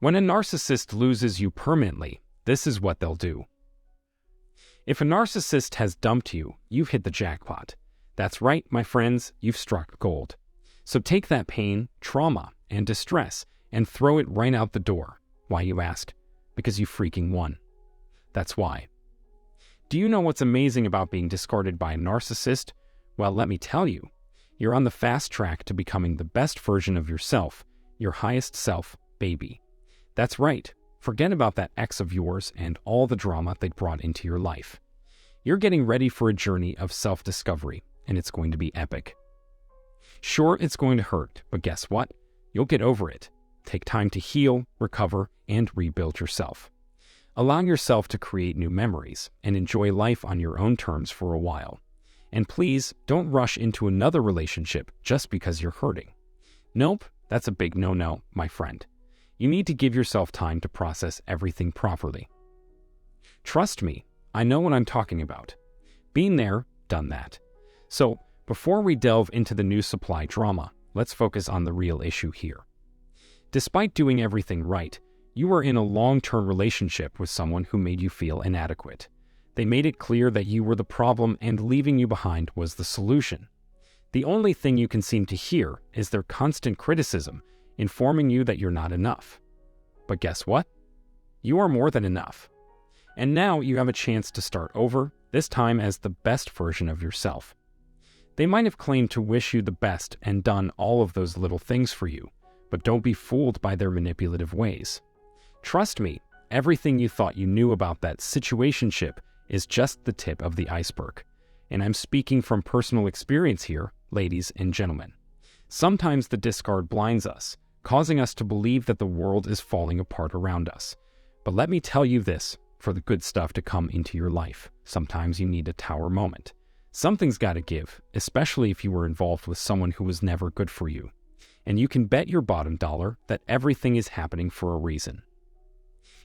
When a narcissist loses you permanently, this is what they'll do. If a narcissist has dumped you, you've hit the jackpot. That's right, my friends, you've struck gold. So take that pain, trauma, and distress and throw it right out the door. Why, you ask? Because you freaking won. That's why. Do you know what's amazing about being discarded by a narcissist? Well, let me tell you. You're on the fast track to becoming the best version of yourself, your highest self, baby. That's right. Forget about that ex of yours and all the drama they brought into your life. You're getting ready for a journey of self-discovery, and it's going to be epic. Sure, it's going to hurt, but guess what? You'll get over it. Take time to heal, recover, and rebuild yourself. Allow yourself to create new memories and enjoy life on your own terms for a while. And please, don't rush into another relationship just because you're hurting. Nope, that's a big no-no, my friend. You need to give yourself time to process everything properly. Trust me, I know what I'm talking about. Been there, done that. So, before we delve into the new supply drama, let's focus on the real issue here. Despite doing everything right, you were in a long-term relationship with someone who made you feel inadequate. They made it clear that you were the problem and leaving you behind was the solution. The only thing you can seem to hear is their constant criticism, informing you that you're not enough. But guess what? You are more than enough. And now you have a chance to start over, this time as the best version of yourself. They might have claimed to wish you the best and done all of those little things for you, but don't be fooled by their manipulative ways. Trust me, everything you thought you knew about that situationship is just the tip of the iceberg. And I'm speaking from personal experience here, ladies and gentlemen. Sometimes the discard blinds us, causing us to believe that the world is falling apart around us. But let me tell you this, for the good stuff to come into your life, sometimes you need a tower moment. Something's got to give, especially if you were involved with someone who was never good for you. And you can bet your bottom dollar that everything is happening for a reason.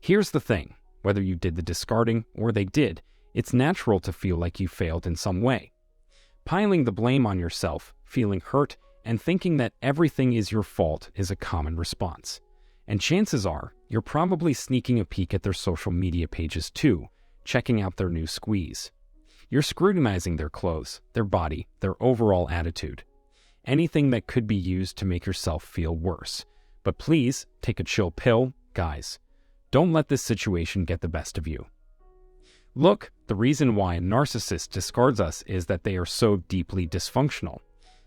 Here's the thing, whether you did the discarding or they did, it's natural to feel like you failed in some way. Piling the blame on yourself, feeling hurt, and thinking that everything is your fault is a common response. And chances are, you're probably sneaking a peek at their social media pages too, checking out their new squeeze. You're scrutinizing their clothes, their body, their overall attitude. Anything that could be used to make yourself feel worse. But please, take a chill pill, guys. Don't let this situation get the best of you. Look, the reason why a narcissist discards us is that they are so deeply dysfunctional.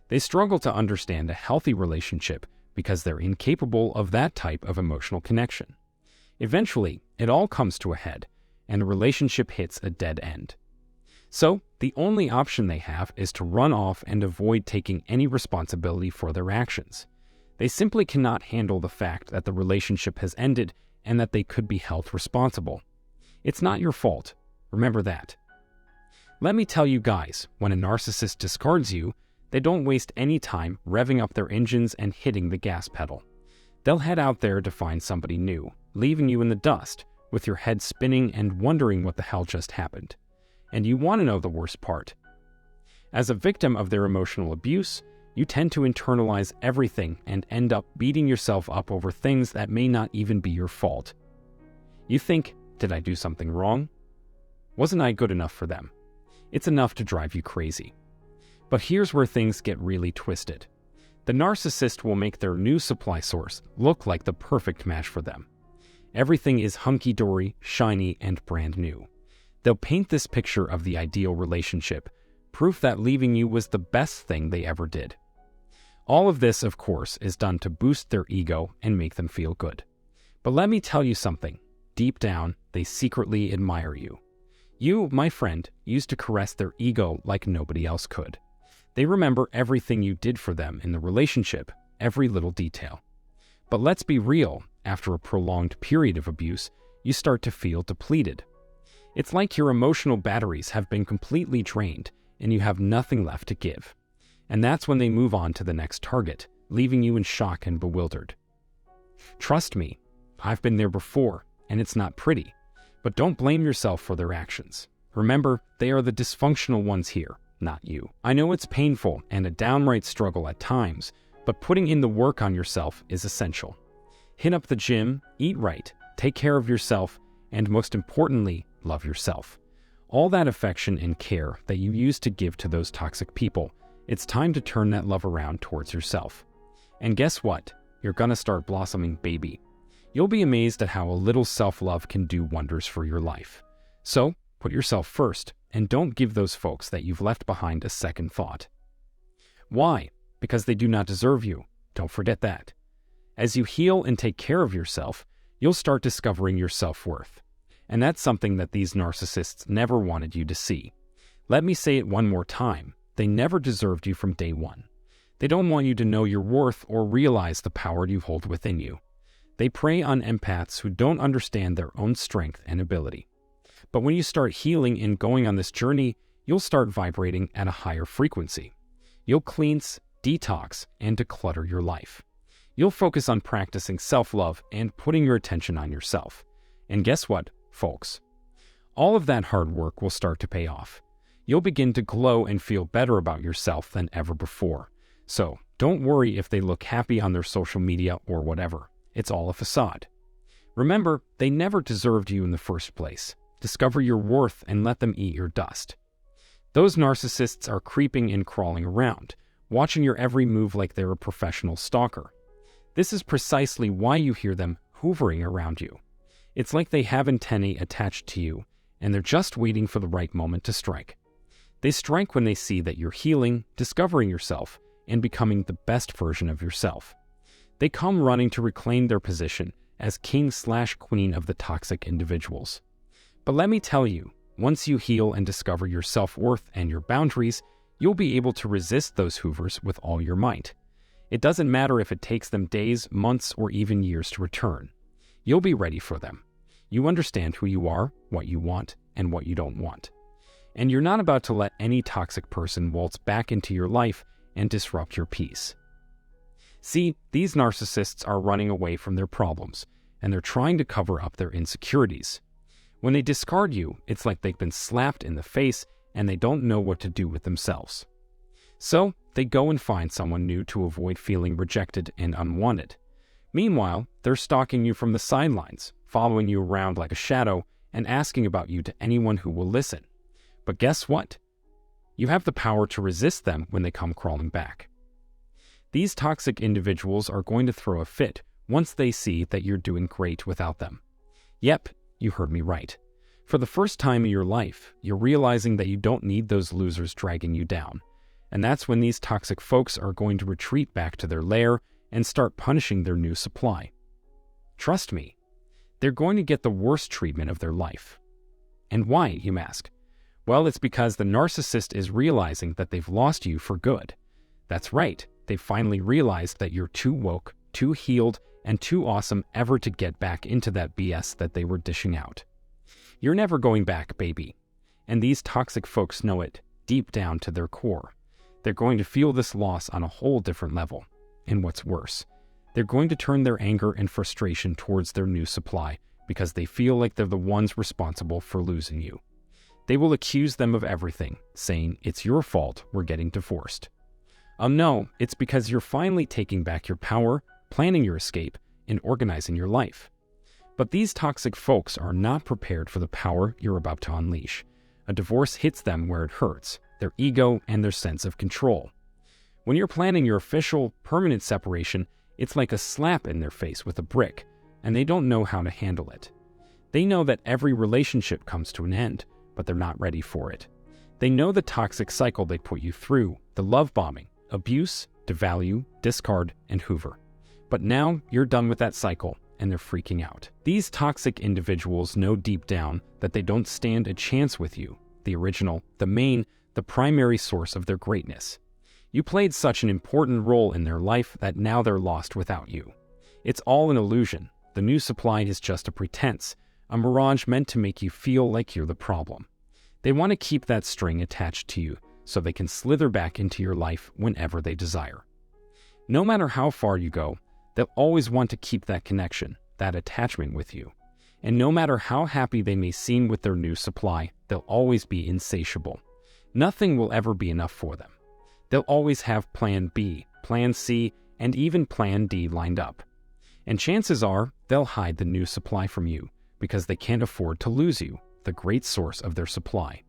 They struggle to understand a healthy relationship because they're incapable of that type of emotional connection. Eventually, it all comes to a head, and the relationship hits a dead end. So, the only option they have is to run off and avoid taking any responsibility for their actions. They simply cannot handle the fact that the relationship has ended and that they could be held responsible. It's not your fault. Remember that. Let me tell you guys, when a narcissist discards you, they don't waste any time revving up their engines and hitting the gas pedal. They'll head out there to find somebody new, leaving you in the dust, with your head spinning and wondering what the hell just happened. And you want to know the worst part. As a victim of their emotional abuse, you tend to internalize everything and end up beating yourself up over things that may not even be your fault. You think, did I do something wrong? Wasn't I good enough for them? It's enough to drive you crazy. But here's where things get really twisted. The narcissist will make their new supply source look like the perfect match for them. Everything is hunky-dory, shiny, and brand new. They'll paint this picture of the ideal relationship, proof that leaving you was the best thing they ever did. All of this, of course, is done to boost their ego and make them feel good. But let me tell you something. Deep down, they secretly admire you. You, my friend, used to caress their ego like nobody else could. They remember everything you did for them in the relationship, every little detail. But let's be real, after a prolonged period of abuse, you start to feel depleted. It's like your emotional batteries have been completely drained and you have nothing left to give. And that's when they move on to the next target, leaving you in shock and bewildered. Trust me, I've been there before, and it's not pretty. But don't blame yourself for their actions. Remember, they are the dysfunctional ones here, not you. I know it's painful and a downright struggle at times, but putting in the work on yourself is essential. Hit up the gym, eat right, take care of yourself, and most importantly, love yourself. All that affection and care that you used to give to those toxic people, it's time to turn that love around towards yourself. And guess what? You're gonna start blossoming, baby. You'll be amazed at how a little self-love can do wonders for your life. So, put yourself first, and don't give those folks that you've left behind a second thought. Why? Because they do not deserve you. Don't forget that. As you heal and take care of yourself, you'll start discovering your self-worth. And that's something that these narcissists never wanted you to see. Let me say it one more time. They never deserved you from day one. They don't want you to know your worth or realize the power you hold within you. They prey on empaths who don't understand their own strength and ability. But when you start healing and going on this journey, you'll start vibrating at a higher frequency. You'll cleanse, detox, and declutter your life. You'll focus on practicing self-love and putting your attention on yourself. And guess what, folks? All of that hard work will start to pay off. You'll begin to glow and feel better about yourself than ever before. So, don't worry if they look happy on their social media or whatever. It's all a facade. Remember, they never deserved you in the first place. Discover your worth and let them eat your dust. Those narcissists are creeping and crawling around, watching your every move like they're a professional stalker. This is precisely why you hear them hovering around you. It's like they have antennae attached to you, and they're just waiting for the right moment to strike. They strike when they see that you're healing, discovering yourself, and becoming the best version of yourself. They come running to reclaim their position as king/queen of the toxic individuals. But let me tell you, once you heal and discover your self-worth and your boundaries, you'll be able to resist those hoovers with all your might. It doesn't matter if it takes them days, months, or even years to return. You'll be ready for them. You understand who you are, what you want, and what you don't want. And you're not about to let any toxic person waltz back into your life and disrupt your peace. See, these narcissists are running away from their problems, and they're trying to cover up their insecurities. When they discard you, it's like they've been slapped in the face and they don't know what to do with themselves. So, they go and find someone new to avoid feeling rejected and unwanted. Meanwhile, they're stalking you from the sidelines, following you around like a shadow, and asking about you to anyone who will listen. But guess what? You have the power to resist them when they come crawling back. These toxic individuals are going to throw a fit once they see that you're doing great without them. Yep, you heard me right. For the first time in your life, you're realizing that you don't need those losers dragging you down. And that's when these toxic folks are going to retreat back to their lair and start punishing their new supply. Trust me, they're going to get the worst treatment of their life. And why, you ask? Well, it's because the narcissist is realizing that they've lost you for good. That's right, they've finally realized that you're too woke, too healed, and too awesome ever to get back into that BS that they were dishing out. You're never going back, baby. And these toxic folks know it, deep down to their core. They're going to feel this loss on a whole different level. And what's worse, they're going to turn their anger and frustration towards their new supply because they feel like they're the ones responsible for losing you. They will accuse them of everything, saying, "It's your fault we're getting divorced." No, it's because you're finally taking back your power, planning your escape, and organizing your life. But these toxic folks are not prepared for the power you're about to unleash. A divorce hits them where it hurts, their ego and their sense of control. When you're planning your official, permanent separation, it's like a slap in their face with a brick, and they don't know how to handle it. They know that every relationship comes to an end, but they're not ready for it. They know the toxic cycle they put you through, the love bombing, abuse, devalue, discard, and hoover. But now you're done with that cycle, and they're freaking out. These toxic individuals know deep down that they don't stand a chance with you, the original, the main, the primary source of their greatness. You played such an important role in their life that now they're lost without you. It's all an illusion. The new supply is just a pretense, a mirage meant to make you feel like you're the problem. They want to keep that string attached to you so they can slither back into your life whenever they desire. No matter how far you go, they'll always want to keep that connection, that attachment with you. And no matter how happy they may seem with their new supply, they'll always be insatiable. Nothing will ever be enough for them. They'll always have Plan B, Plan C, and even Plan D lined up. And chances are they'll hide the new supply from you because they can't afford to lose you, the great source of their supply.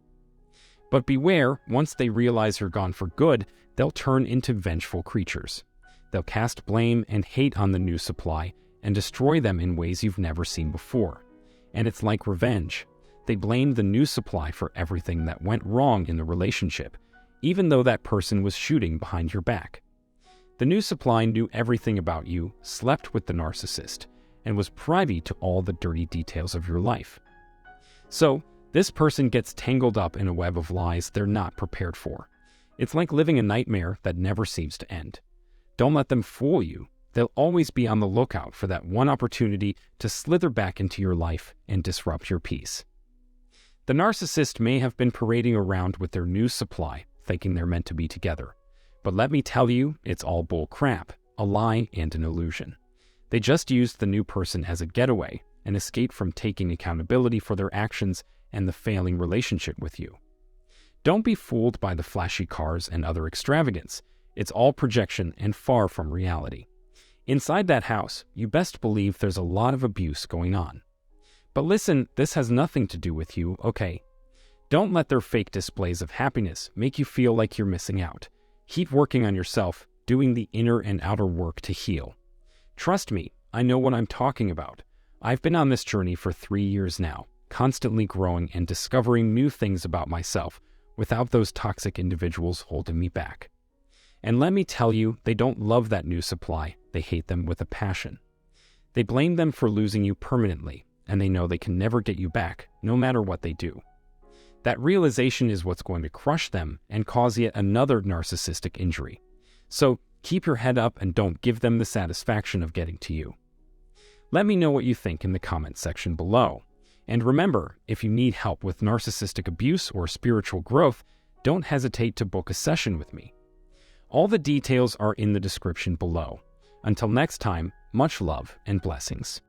But beware, once they realize you're gone for good, they'll turn into vengeful creatures. They'll cast blame and hate on the new supply and destroy them in ways you've never seen before. And it's like revenge. They blame the new supply for everything that went wrong in the relationship, even though that person was shooting behind your back. The new supply knew everything about you, slept with the narcissist, and was privy to all the dirty details of your life. So, this person gets tangled up in a web of lies they're not prepared for. It's like living a nightmare that never seems to end. Don't let them fool you. They'll always be on the lookout for that one opportunity to slither back into your life and disrupt your peace. The narcissist may have been parading around with their new supply, thinking they're meant to be together. But let me tell you, it's all bull crap, a lie and an illusion. They just used the new person as a getaway, an escape from taking accountability for their actions and the failing relationship with you. Don't be fooled by the flashy cars and other extravagance. It's all projection and far from reality. Inside that house, you best believe there's a lot of abuse going on. But listen, this has nothing to do with you, okay? Don't let their fake displays of happiness make you feel like you're missing out. Keep working on yourself, doing the inner and outer work to heal. Trust me, I know what I'm talking about. I've been on this journey for 3 years now, constantly growing and discovering new things about myself without those toxic individuals holding me back. And let me tell you, they don't love that new supply. They hate them with a passion. They blame them for losing you permanently, and they know they can never get you back, no matter what they do. That realization is what's going to crush them and cause yet another narcissistic injury. So keep your head up and don't give them the satisfaction of getting to you. Let me know what you think in the comments section below. And remember, if you need help with narcissistic abuse or spiritual growth, don't hesitate to book a session with me. All the details are in the description below. Until next time, much love and blessings.